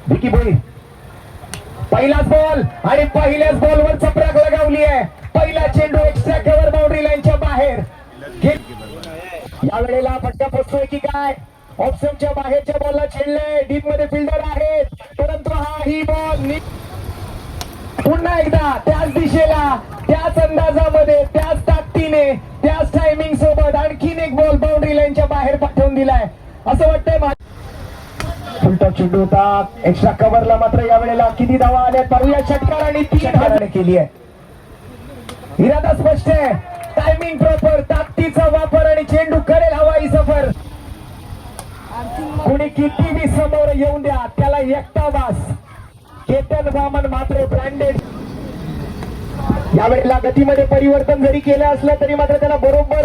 विकी बोई पहिलाच बॉल आणि पहिल्याच बॉलवर चपराक लगावली आहे. पहिला चेंडू एक्स्ट्रा कव्हर बाउंड्री लाईनच्या बाहेर. या वेळेला फटका पोचतोय की काय? ऑप्शनच्या बाहेरच्या बॉलला छेडले. डीप मध्ये फिल्डर आहेत, परंतु हा ही बॉल पुन्हा एकदा त्याच दिशेला, त्याच अंदाजामध्ये, त्याच ताकदीने, त्याच टायमिंग सोबत आणखीन एक बॉल बाउंड्री लाईनच्या बाहेर पाठवून दिलाय असं वाटतंय. फुलटॉप चेंडू होता. एक्स्ट्रा कव्हरला मात्र या वेळेला किती धावा आल्या पाहूया. षटकार आणि 3 षटकाराने केली आहे. इरादा स्पष्ट आहे, टायमिंग प्रॉपर, ताकदीचा वापर आणि चेंडू करेल हवाई सफर. कुणी किती बी समोर येऊन द्या, त्याला एकटा बास. केतन वामन मात्र ब्रँडेड. यावेळेला गतीमध्ये परिवर्तन जरी केलं असलं तरी मात्र त्याला बरोबर